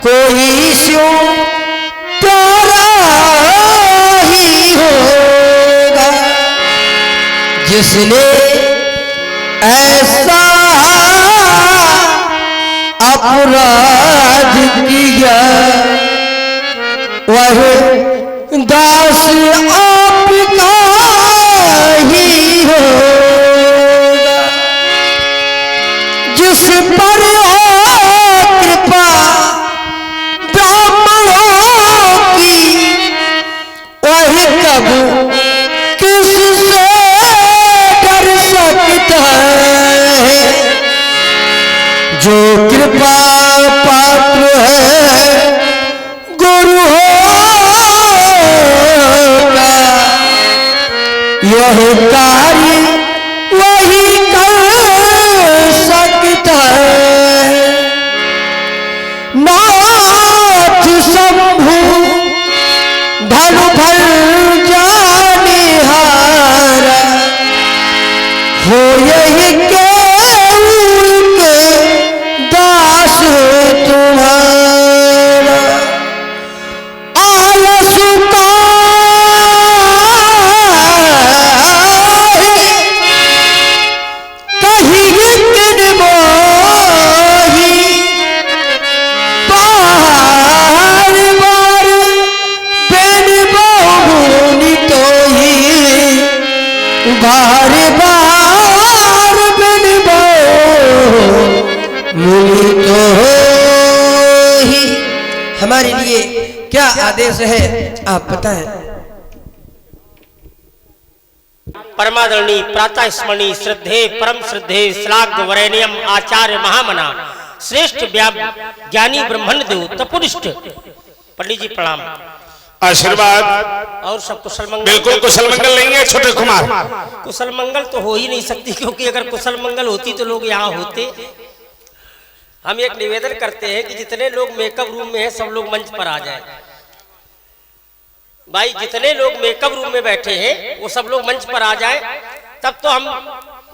कोई स्यों प्यारा ही होगा जिसने ऐसा अपराध किया, वह दास आपका ही होगा। जिस पर हो कृपा ब्राह्मणों की, वही कब किससे डर सकता है। जो कृपा पात्र है गुरु होगा, यह कार्य वही कर सकता है। नाथ शंभु धन भर जानिहारा, हो यही के दास तुम्हारा। आलस का कहीं किन मोही, बार बार बिन बहुनी तो ही, बार बार बिन बहुनी तो ही। हमारे लिए क्या आदेश है आप बताएं। परमादरणी प्रातः स्मरणी श्रद्धे परम श्रद्धे श्लाघ्य वरेण्यम आचार्य महामना श्रेष्ठ ज्ञानी ब्रह्मण देव तपुनिष्ठ पंडित जी प्रणाम। आशीर्वाद और सब कुशल मंगल। बिल्कुल कुशल मंगल नहीं है छोटे कुमार। कुशल मंगल तो हो ही नहीं सकती, क्योंकि अगर कुशल मंगल होती तो लोग यहाँ होते। हम एक निवेदन करते हैं कि जितने लोग मेकअप रूम में हैं सब लोग मंच पर आ जाएं। भाई जितने लोग मेकअप रूम में बैठे हैं वो सब लोग मंच पर आ जाएं, तब तो हम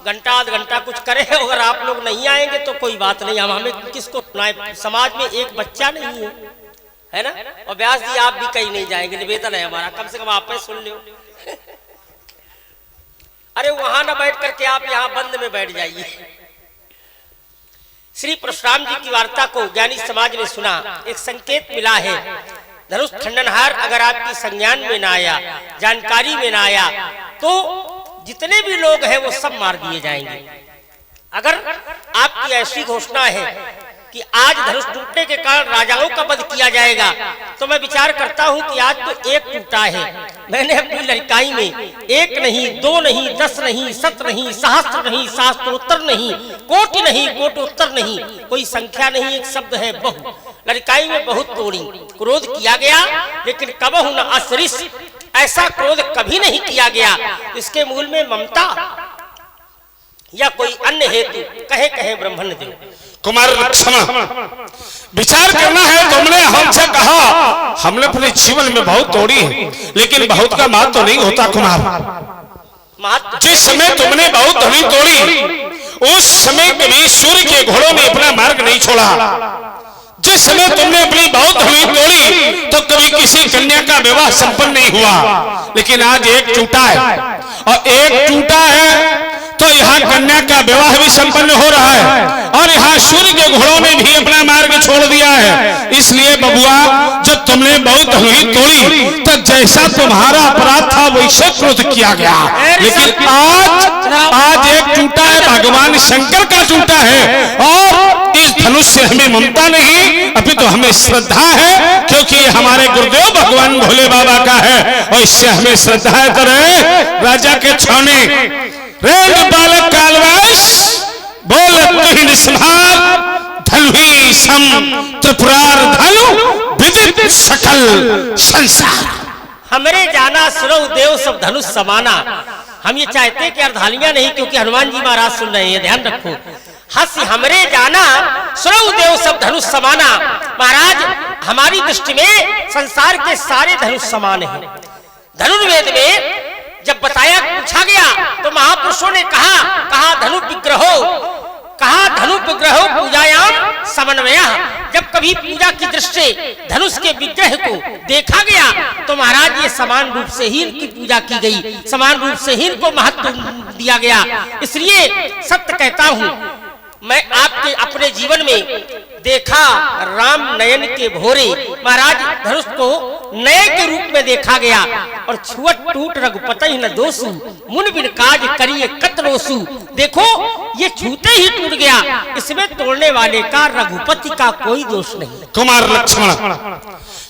घंटा आध घंटा कुछ करें। अगर आप लोग नहीं आएंगे तो कोई बात नहीं, हम हमें किसको सुनाए। समाज में एक बच्चा नहीं है ना। और व्यास जी आप भी कहीं नहीं जाएंगे, निवेदन है हमारा, कम से कम आप सुन लो। अरे वहां ना बैठ करके आप यहाँ बंद में बैठ जाइए। श्री परशुराम जी की वार्ता को ज्ञानी समाज ने सुना, एक संकेत मिला है। धनुष खंडनहार अगर आपकी संज्ञान में ना आया, जानकारी में ना आया, तो जितने भी लोग हैं वो सब मार दिए जाएंगे। अगर आपकी ऐसी घोषणा है कि आज धनुष टूटने के कारण राजाओं का वध किया जाएगा, तो मैं विचार करता हूं कि आज तो एक टूटा है। मैंने अपनी लड़काई में एक नहीं, दो नहीं, 10 नहीं, 7 नहीं, सहस्त्र नहीं, शास्त्रोत्तर नहीं, कोटि नहीं, कोटोत्तर नहीं, कोई संख्या नहीं, एक शब्द है बहु। लड़काई में बहुत तोड़ी, क्रोध किया गया, लेकिन कबहु न असरिस, ऐसा क्रोध कभी नहीं किया गया। इसके मूल में ममता या कोई अन्य हेतु कहे कहे ब्रह्मण देव। कुमार क्षमा, विचार करना है। तुमने हमसे कहा, हमने अपने जीवन में बहुत तोड़ी है, लेकिन बहुत का महत्व तो नहीं होता कुमार। जिस समय तुमने बहुत धनी तोड़ी, उस समय कभी सूर्य के घोड़ों ने अपना मार्ग नहीं छोड़ा। जिस समय तुमने अपनी बहुत धनी तोड़ी, तो कभी किसी कन्या का विवाह संपन्न नहीं हुआ। लेकिन आज एक टूटा है, और एक टूटा है तो यहाँ कन्या का विवाह भी संपन्न हो रहा है, और यहाँ सूर्य के घोड़ों ने भी अपना मार्ग छोड़ दिया है। इसलिए बबुआ, जब तुमने बहुत हुई तोड़ी, तो जैसा तुम्हारा अपराध था वैसे क्रोध किया गया। लेकिन आज एक टूटा है, भगवान शंकर का टूटा है, और इस धनुष से हमें ममता नहीं, अभी तो हमें श्रद्धा है, क्योंकि हमारे गुरुदेव भगवान भोले बाबा का है, और इससे हमें श्रद्धा है। तो राजा के छाने रेड बालक कालवास बोल निस्भार धनुही सम त्रिपुरार धनु विदित सकल संसार। हमरे जाना सुरव देव सब धनुष समाना। हम ये चाहते कि अर्धालियां नहीं, क्योंकि हनुमान जी महाराज सुन रहे हैं, ध्यान रखो। हंस हमरे जाना सुरव देव सब धनुष समाना। महाराज हमारी दृष्टि में संसार के सारे धनुष समान हैं। धनुर्वेद में जब बताया, पूछा गया, तो महापुरुषों ने कहा धनु विग्रहो, कहा धनुग्रहो पूजायाम समन्वय। जब कभी पूजा की दृष्टि धनुष के विग्रह को देखा गया तो महाराज ये समान रूप से ही इनकी पूजा की गई, समान रूप से ही इनको महत्व दिया गया। इसलिए सत्य कहता हूं, मैं आपके अपने जीवन में देखा राम नयन के भोरे। महाराज धनुष को नए के रूप में देखा गया और छुअट टूट रघुपति न दोषु मुन बिन काज करिए कतरोसु। देखो ये छूते ही टूट गया, इसमें तोड़ने वाले का रघुपति का कोई दोष नहीं। कुमार लक्ष्मण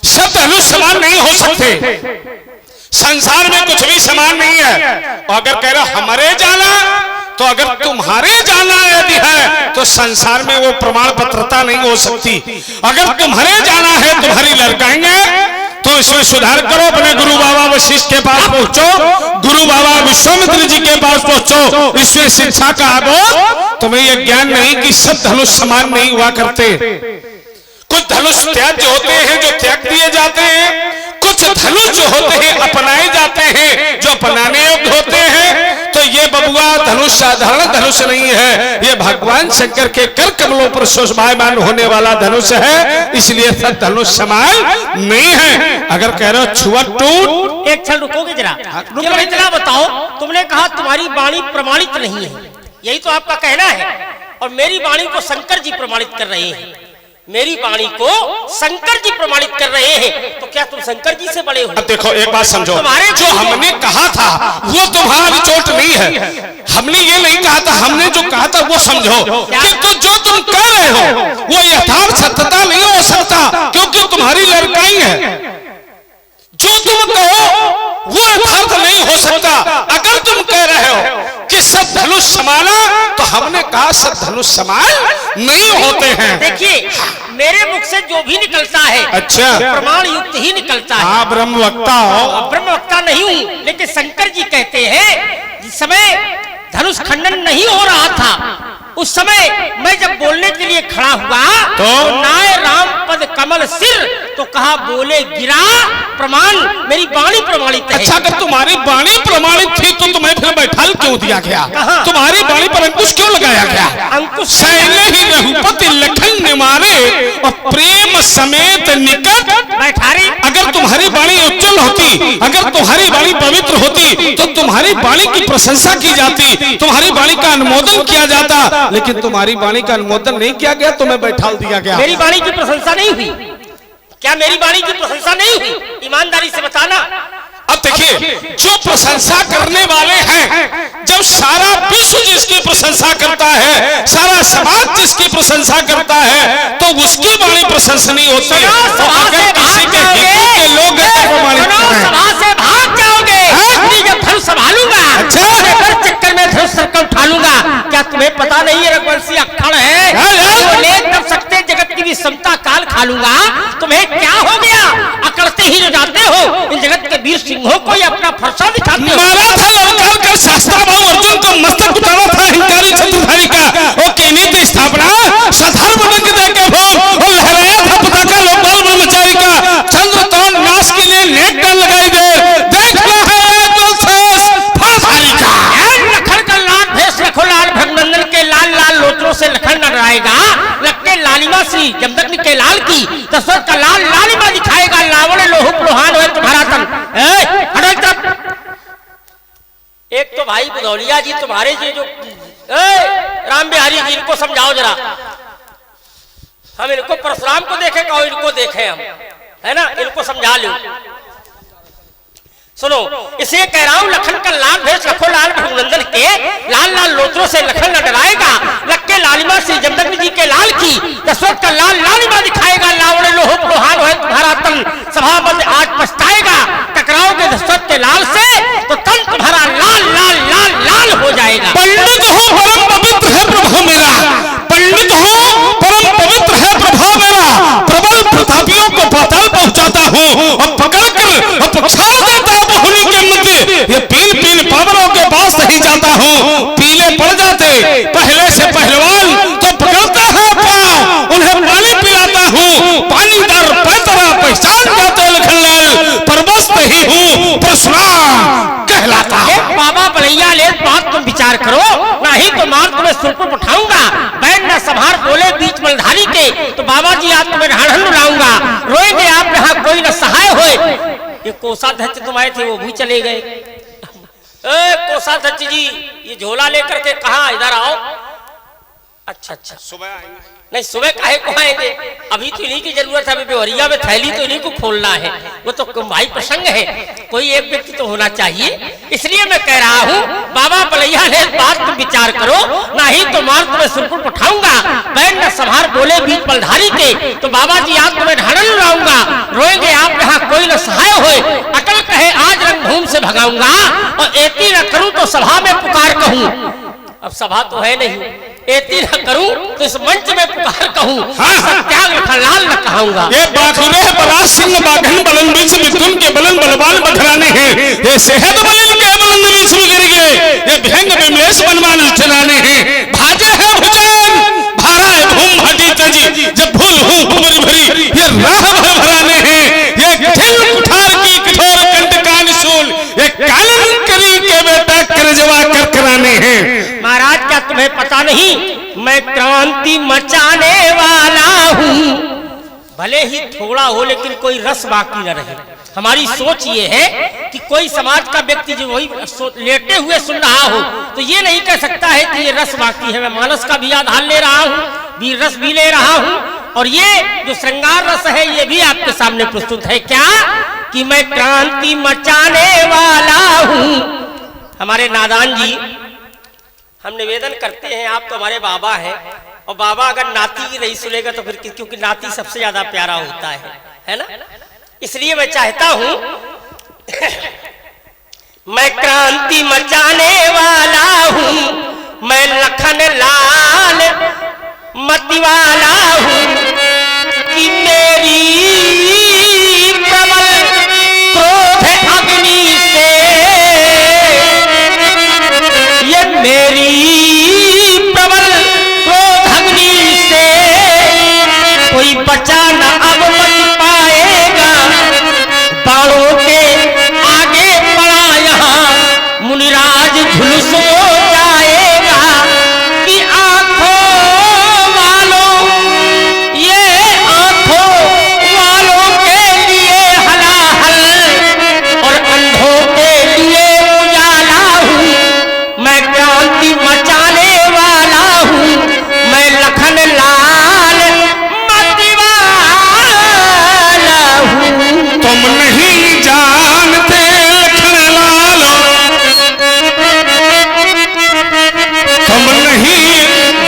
सब धनुष समान नहीं हो सकते, संसार में कुछ भी समान नहीं है। और अगर कह रहे हमारे जाना, तो अगर तुम्हारे जाना यदि है तो संसार में वो प्रमाण पत्रता नहीं हो सकती। अगर तुम्हारे जाना है, तुम्हारी लड़काएंगे तो इसमें सुधार करो। अपने गुरु बाबा वशिष्ठ के पास पहुंचो, गुरु बाबा विश्वामित्र जी के पास पहुंचो, इसमें शिक्षा का आगो। तुम्हें यह ज्ञान नहीं कि सब धनुष समान नहीं हुआ करते। कुछ धनुष त्याज्य होते हैं जो त्याग दिए जाते हैं, कुछ धनुष जो होते हैं अपनाए जाते हैं जो अपनाने योग्य होते हैं। तो ये बबुआ धनुष साधारण धनुष नहीं है, ये भगवान शंकर के कर कमलों पर शोभायमान होने वाला धनुष है, इसलिए सब धनुष समान नहीं है। अगर कह रहे हो छुआ टूट, एक क्षण रुकोगे जरा, इतना बताओ, तुमने कहा तुम्हारी वाणी प्रमाणित नहीं है, यही तो आपका कहना है, और मेरी वाणी को शंकर जी प्रमाणित कर रहे हैं। मेरी वाणी को शंकर जी प्रमाणित कर रहे हैं, तो क्या तुम शंकर जी से बड़े हो? देखो एक बात समझो, जो हमने कहा था वो तुम्हारी चोट नहीं है। हमने ये नहीं कहा था, हमने जो कहा था वो समझो कि तो जो तुम कह रहे हो वो यथार्थ सत्यता नहीं हो सकता, क्योंकि तुम्हारी लड़काई है। जो तुम कहो वो यथार्थ नहीं हो सकता। अगर तुम कह रहे हो कि सब धनुष समाना, तो हमने कहा सब धनुष समान नहीं होते हैं। देखिए मेरे मुख से जो भी निकलता है, अच्छा, प्रमाण युक्त ही निकलता है। हाँ ब्रह्मवक्ता हो। ब्रह्मवक्ता नहीं हूँ, लेकिन शंकर जी कहते हैं जिस समय धनुष खंडन नहीं हो रहा था, उस समय मैं जब बोलने के लिए खड़ा हुआ तो नाय राम पद कमल सिर, तो कहा बोले गिरा प्रमाण, मेरी वाणी प्रमाणित है। अच्छा, अगर तुम्हारी वाणी प्रमाणित थी तो तुम्हें फिर बैठाल क्यों दिया गया? तुम्हारी वाणी पर अंकुश क्यों लगाया गया? अंकुश शैले ही रघुपति लखन ने मारे और प्रेम समेत निकट बैठारी। अगर तुम्हारी वाणी उज्जवल होती, अगर तुम्हारी वाणी पवित्र होती, तो तुम्हारी वाणी की प्रशंसा की जाती, तुम्हारी वाणी का अनुमोदन किया जाता, लेकिन तुम्हारी वाणी का अनुमोदन नहीं किया गया, तुम्हें बैठाल दिया गया। मेरी वाणी की प्रशंसा नहीं हुई क्या? मेरी वाणी की प्रशंसा नहीं हुई? ईमानदारी से बताना। अब देखिए, जो प्रशंसा करने वाले हैं, जब सारा विश्व जिसकी प्रशंसा करता है, सारा समाज जिसकी प्रशंसा करता है, तो उसकी वाणी प्रशंसनीय होती है। अगर किसी के हितों के लोग सभा से भाग जाओगे, जब धनुष संभालूंगा, चक्कर में धनुष सर उठा लूंगा। क्या तुम्हें पता नहीं है रघुवंशी अक्खड़ है, तब सकते जगत की भी समता काल खा लूंगा। तुम्हें क्या हो गया? अकड़ते ही जाते हो, इन जगत के वीर सिंहों को अपना फरसा दिखाते हो। मारा था ललकार कर शास्त्राभाऊ अर्जुन को मस्तक उतारा था हिंकारी चतुर्धारी का, वो कहने की स्थापना सधर्म रंग देके हो, और लहराया था पताका लोकपाल ब्रह्मचारी का, चंद्र तोड़ नाश के लिए नेट डाल लगाई दे, देख रहा है लखन का लाल भेष रखो लाल, भगनंदन के लाल लाल लोचनों से लखन न डराएगा, लगते लालिमा श्री जमदग्नि के लाल की, दशरथ का लाल लालिमा दिखाएगा, लावण लोहुप लोहान हो तुम्हारा तन। एक तो भाई बुधौलिया जी तुम्हारे ये जो राम बिहारी जी, इनको समझाओ जरा। हम इनको परशुराम को देखे कहो, इनको देखे हम, है ना, इनको समझा लो। सुनो, इसे कह रहा हूं, लखन का लाल भेष रखो लाल, भगनंदन के लाल लाल लोचनों से लखन न डराएगा, लक्के लालिमा श्री जमदग्नि जी के लाल की, दशरथ का लाल लालिमा दिखाएगा, लावण लोहुप लोहान हो तुम्हारा तन, सभाबंद आज पछताएगा, टकराओगे दशरथ के लाल से तो तन तुम्हारा लाल लाल लाल लाल हो जाएगा। पंडित हो परम पवित्र है प्रभु मेरा, पंडित हो परम पवित्र है प्रभु मेरा, प्रबल प्रतापियों को पाताल पहुंचाता हूँ और पकड़कर और पछाड़ देता हूँ बहुनी के मध्य, ये पील पील पावरों के पास नहीं जाता हूँ, पीले पड़ जाते पहले से पहलवान तो पकड़ता है पाँव, उन्हें पानी पिला बाबा जी आप तुम्हें ढाढ़न लाऊंगा, रोएंगे आप यहाँ कोई न सहाय होए। ये कोषाध्यक्ष तुम आए थे वो भी चले गए। कोषाध्यक्ष जी ये झोला लेकर के कहा, इधर आओ। अच्छा अच्छा सुबह आएंगे। नहीं सुबह काहे को आएंगे, अभी तो इन्हीं की जरूरत है, अभी बेवरिया में थैली तो इन्हीं को खोलना है, वो तो भाई प्रसंग है, कोई एक व्यक्ति तो होना चाहिए। इसलिए मैं कह रहा हूँ बाबा बलैया ने बात तुम विचार करो, नहीं तो मार तुम्हें सुरपुर उठाऊंगा। बैन न संभार बोले बीच बलधारी के, तो बाबा जी आज तुम्हें ढाढ़न लाऊंगा, रोएंगे आप यहाँ कोई न सहाय होए। अकल कहे आज रंगभूमि से भगाऊंगा, और एती न करूँ तो सभा में पुकार कहूँ। अब सभा तो है नहीं, एती न करूं तो इस मंच में पुकार कहूं, सत्याग्रह लखनलाल न कहूंगा। ये बाखुरे बला सिंह बाघन बलन बीच मिथुन के बलन बलवान बखराने हैं, ये सेहत बलन के बलन बीच में गिर गए, ये भयंग विमलेश बनवान चलाने हैं। भाजे है भुजन भारा है भूम भाटी तजी, जब भूल हूं भूमरी भरी, ये राह भराने हैं। ये दिल कुठार की कठोर कंठ कान सूल, ये कालन करी के बेटा करजवा कर कराने हैं। महाराज क्या तुम्हें पता नहीं मैं क्रांति मचाने वाला हूँ, भले ही थोड़ा हो लेकिन कोई रस बाकी न रहे। हमारी सोच ये है कि कोई समाज का व्यक्ति जो वही लेटे हुए सुन रहा हो तो ये नहीं कह सकता है कि ये रस बाकी है। मैं मानस का भी आधार ले रहा हूँ, वीर रस भी ले रहा हूँ, और ये जो श्रृंगार रस है ये भी आपके सामने प्रस्तुत है। क्या कि मैं क्रांति मचाने वाला हूँ। हमारे नादान जी हम निवेदन करते हैं, आप तो हमारे बाबा हैं, और बाबा अगर नाती की नहीं सुनेगा तो फिर क्योंकि नाती सबसे ज्यादा प्यारा होता है ना। इसलिए मैं चाहता हूं मैं क्रांति मचाने वाला हूं, मैं लखन लाल मतिवाला हूं, कि मेरी प्रबल क्रोध अग्नि से ये मेरी प्रबल क्रोध अग्नि से कोई बचा न अब बच पाएगा। बाणों के आगे पड़ा यहाँ मुनिराज झुलस हो जाएगा, कि आंखों वालों ये आंखों वालों के लिए हलाहल और अंधों के लिए उजाला हूँ। मैं क्रांति मचाने वाला हूँ, मैं लखन लाल मतिवाला हूँ। तुम नहीं जानते लखन लालो, तुम नहीं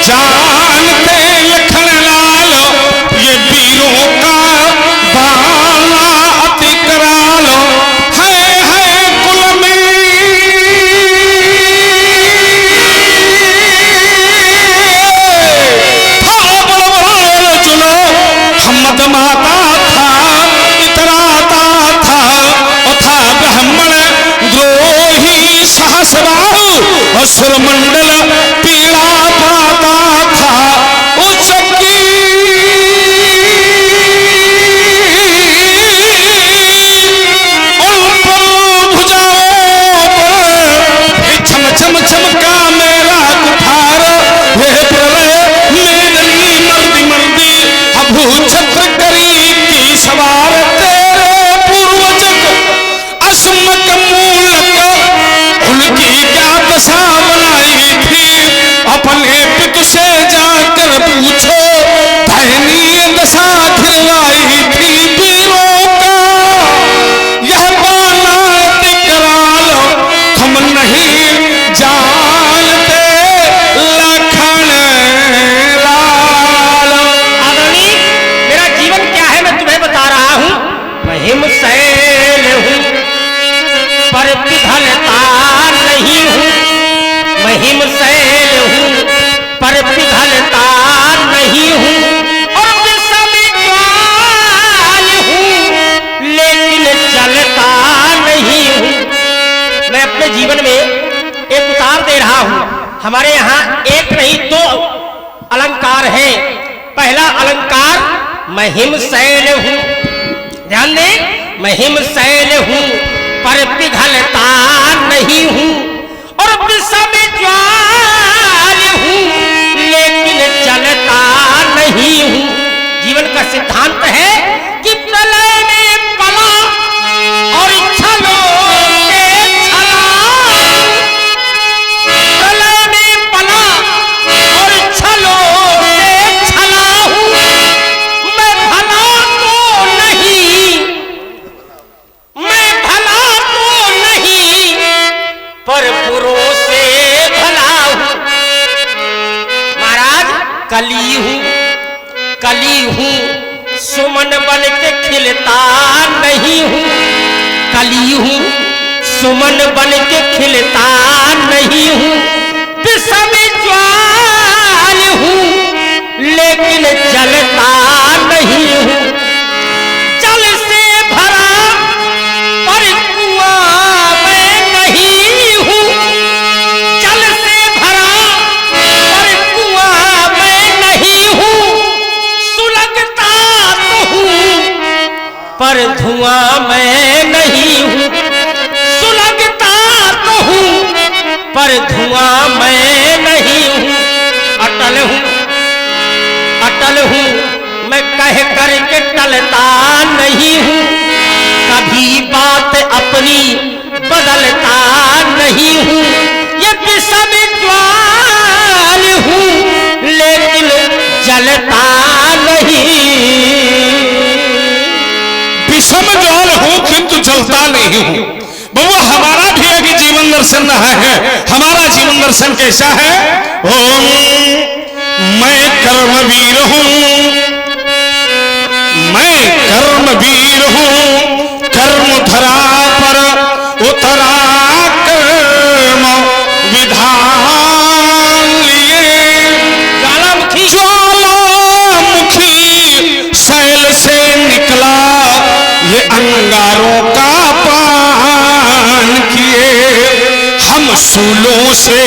जानते लखन लालो, ये वीरों का बाला अति करालो है कुल में। हमद माता था इतराता था, और था ब्राह्मण द्रोही सहस्राहु, और सुरमंडल पीड़ा पाता था। उचकी उन पर भुजाओं पर छम छम चमका मेरा कुठार, हे प्रलय मेदनी मर्दी मर्दी अभू छत्र करी की सवार। तेरे पूर्वजक अस्मक मूलक उनकी क्या दशा बनाई थी, अपने पितु से जाकर पूछो दयनीय दशा खिलवाई थी। वीरों का यह बाना करा लो, हम नहीं जानते लखन लाल। आदरणीय मेरा जीवन क्या है मैं तुम्हें बता रहा हूँ। मैं हिमशैल हूँ पर पिघलता नहीं हूँ, मैं हिमशैल हूँ पर पिघलता नहीं हूँ, और विषम ज्वाल हूँ लेकिन जलता नहीं हूँ। मैं अपने जीवन में एक उतार दे रहा हूँ। हमारे यहाँ एक नहीं दो अलंकार है। पहला अलंकार मैं हिमशैल हूँ, ध्यान दें, मैं हिमशैल हूँ पर पिघलता नहीं हूँ, और विषम ज्वाल हूँ लेकिन जलता नहीं हूँ। जीवन का सिद्धांत है कि प्रलय में पला और छलो के छला, प्रलय में पला और छलो के छला हूं, मैं भला तो नहीं, मैं भला तो नहीं, पर बुरों से भला हूं। महाराज कली हूं, कली हूं, सुमन बन के खिलता नहीं हूं, कली हूं, सुमन बन के खिलता नहीं हूं, विषम ज्वाल हूं, लेकिन जलता नहीं हूं, जल से भरा पर कुआं मैं नहीं हूं, जल से भरा पर कुआं मैं नहीं हूं, सुलगता तो हूं पर धुआं मैं नहीं हूं, सुलगता तो हूं पर धुआं मैं नहीं हूं, अटल हूं, अटल हूं, मैं कह करके टलता नहीं हूं, कभी बात अपनी बदलता नहीं हूं, ये विषम ज्वाल हूं, लेकिन जलता नहीं। विषम ज्वाल हूं किंतु जलता नहीं हूं। बउआ हमारा भी एक जीवन दर्शन रहा है। हमारा जीवन दर्शन कैसा है? ओम मैं कर्मवीर हूं, मैं कर्मवीर हूं, कर्म धरा पर उतरा कर्म विधान लिए, ज्वालामुखी ज्वालामुखी शैल से निकला ये अंगारों का पान किए, हम शूलों से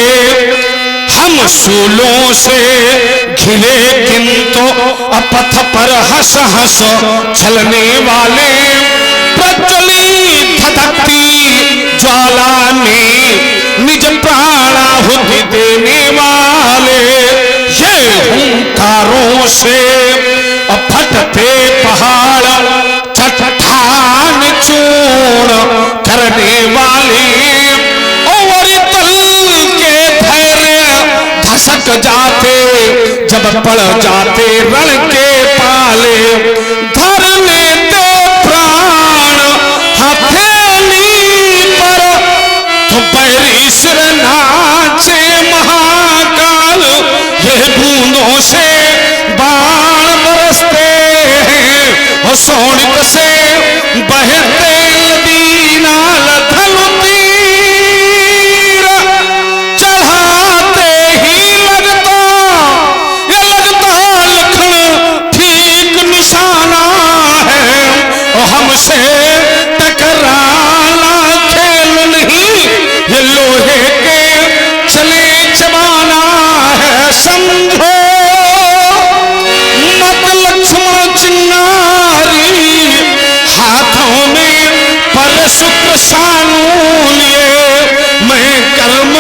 घिरे किंतु अपथ पर हंस हंस चलने वाले, प्रज्वलित धधकती ज्वाला में निज प्राणाहुति देने वाले, ये हुंकारों से फटते पहाड़ चट्टान चूर्ण करने वाले, और तल के धैर्य धसक जाते जब पड़ जाते रण के पाले, धर लेते प्राण हथेली पर तो बैरी सिर नाचे महाकाल, ये बूंदों से बाण बरसते हैं और सोनित से बहते नदी नाल धनु तीर, चढ़ाते ही लगता ये लगता लखन ठीक निशाना है, और हमसे टकराना खेल नहीं, ये लोहे के चले जमाना है, समझो मत लक्ष्मण चिन्नारी, हाथों में पर शुक्र सानू लिए, मैं कर्म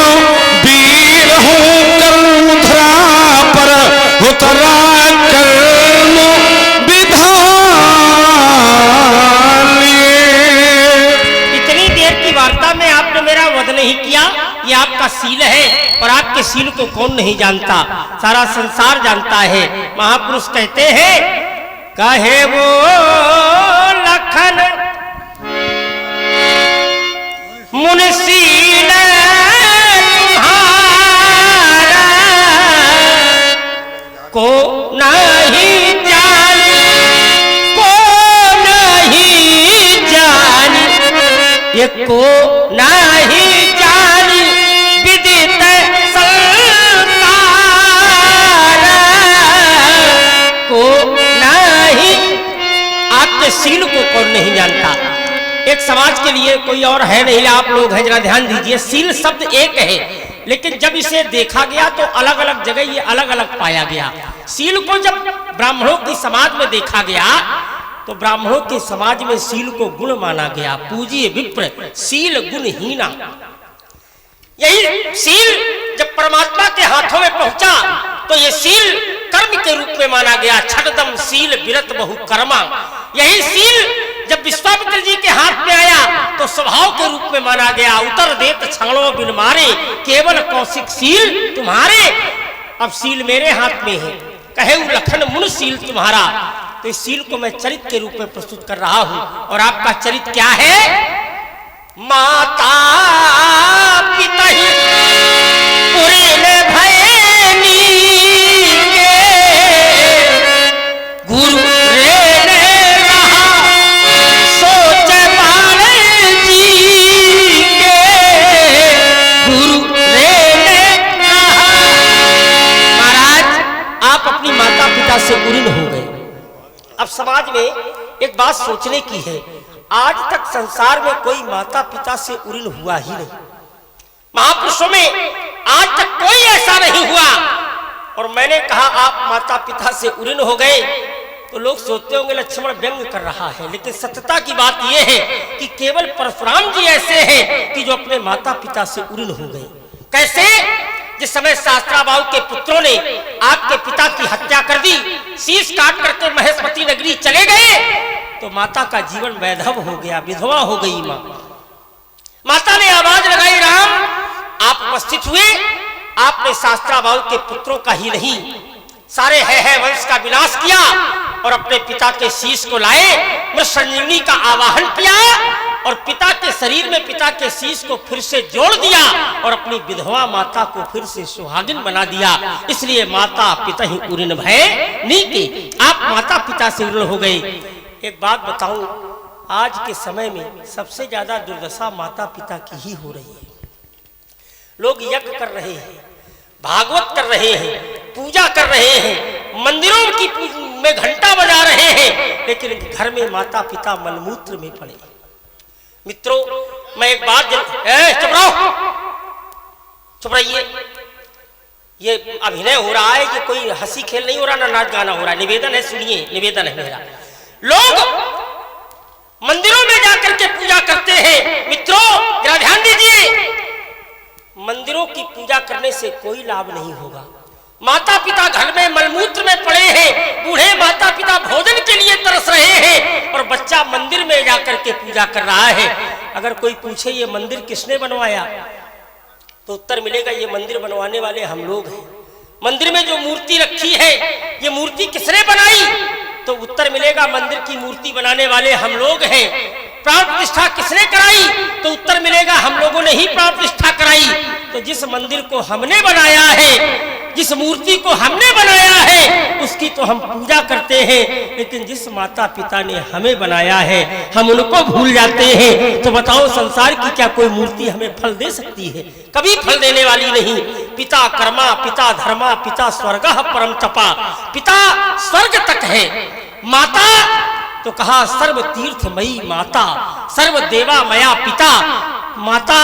वीर हूं, कर्म धरा पर उतरा कर्म विधान लिए। इतनी देर की वार्ता में आपने मेरा वध नहीं किया, ये आपका सील है, और आपके सील को कौन नहीं जानता, सारा संसार जानता है। महापुरुष कहते हैं, कहे वो लखन मुंशी ने तुम्हारा को नहीं जानी, को नहीं जानी, ये को नहीं जानी, विदित संसार को नहीं, आपके सील को कौन नहीं जानता। एक समाज के लिए कोई और है नहीं, आप लोग हैं, जरा ध्यान दीजिए। सील शब्द एक है, लेकिन जब इसे देखा गया तो अलग अलग जगह ये अलग अलग पाया गया। सील को जब ब्राह्मणों की समाज में देखा गया तो ब्राह्मणों के समाज में सील को गुण माना गया। पूजिए विप्र सील गुणहीना। यही सील जब परमात्मा के हाथों में पहुंचा तो ये सील कर्म के रूप में माना गया। छठदम सील विरत बहु कर्मा, यही सील जब विश्वामित्र जी के हाथ में आया तो स्वभाव के रूप में माना गया। उतर देत छाणो बिन मारे, केवल कौशिक सील तुम्हारे। अब सील मेरे हाथ में है, कहे लखन मुन सील तुम्हारा। तो इस सील को मैं चरित्र के रूप में प्रस्तुत कर रहा हूं। और आपका चरित्र क्या है? माता पिता ही पुरीन भयनी गुरु रे रहा सोच मारे जी के गुरु रे रहा। महाराज आप अपनी माता पिता से उऋण हो गए। अब समाज में एक बात सोचने की है, आज तक संसार में कोई माता पिता से उऋण हुआ ही नहीं। महापुरुषों में आज तक कोई ऐसा नहीं हुआ। और मैंने कहा आप माता पिता से उऋण हो गए तो लोग सोचते होंगे लक्ष्मण व्यंग कर रहा है, लेकिन सत्यता की बात यह है कि केवल परशुराम जी ऐसे हैं कि जो अपने माता पिता से उऋण हो गए। कैसे? जिस समय शास्त्राबाहु के पुत्रों ने आपके पिता की हत्या कर दी, शीश काट करके महेशमती नगरी चले गए, तो माता का जीवन वैधव हो गया, विधवा हो गई मां। माता ने आवाज लगाई, राम आप उपस्थित हुए। आपने शास्त्राबाहु के पुत्रों का ही नहीं सारे है वंश का विनाश किया और अपने पिता के शीश को लाए, मृत संजीवनी का आवाहन किया और पिता के शरीर में पिता के शीश को फिर से जोड़ दिया और अपनी विधवा माता को फिर से सुहागिन बना दिया। इसलिए माता पिता ही उऋण भय नीति। आप माता पिता से उऋण हो गए। एक बात बताऊं, आज के समय में सबसे ज्यादा दुर्दशा माता पिता की ही हो रही है। लोग यज्ञ कर रहे हैं, भागवत कर रहे हैं, पूजा कर रहे हैं, मंदिरों की में घंटा बजा रहे हैं, लेकिन घर में माता पिता मलमूत्र में पड़े। मित्रों, मैं एक बात चुप रहो, चुप रहिए। ये अभिनय हो रहा है, ये कोई हंसी खेल नहीं हो रहा, ना नाच गाना हो रहा है। निवेदन है, सुनिए, निवेदन है मेरा। लोग मंदिरों में जाकर के पूजा करते हैं। मित्रों जरा ध्यान दीजिए, मंदिरों की पूजा करने से कोई लाभ नहीं होगा। माता पिता घर में मलमूत्र में पड़े हैं, बूढ़े माता पिता भोजन के लिए तरस रहे हैं और बच्चा मंदिर में जाकर के पूजा कर रहा है। अगर कोई पूछे ये मंदिर किसने बनवाया, तो उत्तर मिलेगा ये मंदिर बनवाने वाले हम लोग हैं। मंदिर में जो मूर्ति रखी है, ये मूर्ति किसने बनाई, तो उत्तर मिलेगा मंदिर की मूर्ति बनाने वाले हम लोग हैं। प्राण प्रतिष्ठा किसने कराई, तो उत्तर मिलेगा हम लोगों ने ही प्राण प्रतिष्ठा कराई। तो जिस मंदिर को हमने बनाया है, जिस मूर्ति को हमने बनाया है, उसकी तो हम पूजा करते हैं, लेकिन जिस माता पिता ने हमें बनाया है हम उनको भूल जाते हैं। तो बताओ संसार की क्या कोई मूर्ति हमें फल दे सकती है? कभी फल देने वाली नहीं। पिता कर्मा पिता धर्मा पिता स्वर्गः परम तपा, पिता स्वर्ग तक है। माता तो कहा सर्व तीर्थमयी माता, सर्व देवा मया पिता। माता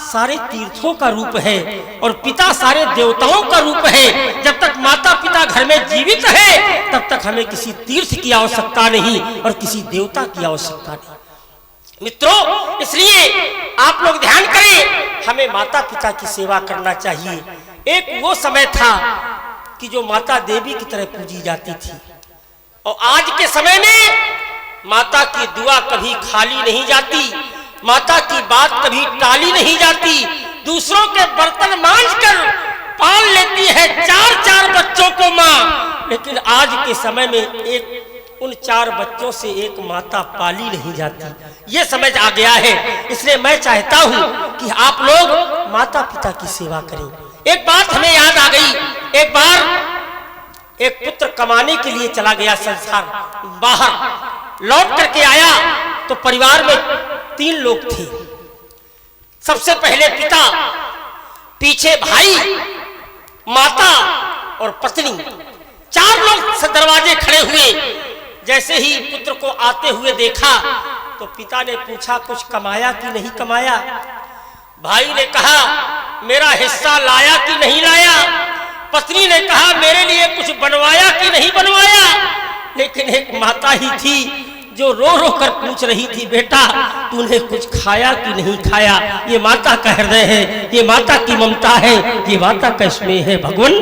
सारे तीर्थों का रूप है और पिता सारे देवताओं का रूप है। जब तक माता पिता घर में जीवित है तब तक हमें किसी तीर्थ की आवश्यकता नहीं और किसी देवता की आवश्यकता नहीं। मित्रों, इसलिए आप लोग ध्यान करें, हमें माता पिता की सेवा करना चाहिए। एक वो समय था कि जो माता देवी की तरह पूजी जाती थी, और आज के समय में माता की दुआ कभी खाली नहीं जाती, माता की बात कभी टाली नहीं जाती। दूसरों के बर्तन मांझकर पाल लेती है 4-4 बच्चों को मां, लेकिन आज के समय में उन 4 बच्चों से एक माता पाली नहीं जाती। ये समझ आ गया है। इसलिए मैं चाहता हूं कि आप लोग माता पिता की सेवा करें। एक बात हमें याद आ गई, एक बार एक पुत्र कमाने के लिए चला गया संसार बाहर, लौट करके आया तो परिवार में 3 लोग थे। सबसे पहले पिता, पीछे भाई, माता और पत्नी, 4 लोग दरवाजे खड़े हुए। जैसे ही पुत्र को आते हुए देखा तो पिता ने पूछा कुछ कमाया कि नहीं कमाया। भाई ने कहा मेरा हिस्सा लाया कि नहीं लाया। पत्नी ने कहा मेरे लिए कुछ बनवाया कि नहीं बनवाया। लेकिन एक माता ही थी जो रो रो कर पूछ रही थी, बेटा तूने कुछ खाया कि नहीं खाया। ये माता का हृदय है, ये माता की ममता है, ये माता का स्नेह है। भगवान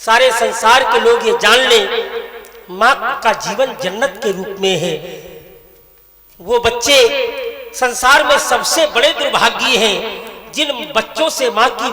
सारे संसार के लोग ये जान लें, माँ का जीवन जन्नत के रूप में है। वो बच्चे संसार में सबसे बड़े दुर्भाग्य हैं जिन बच्चों से माँ की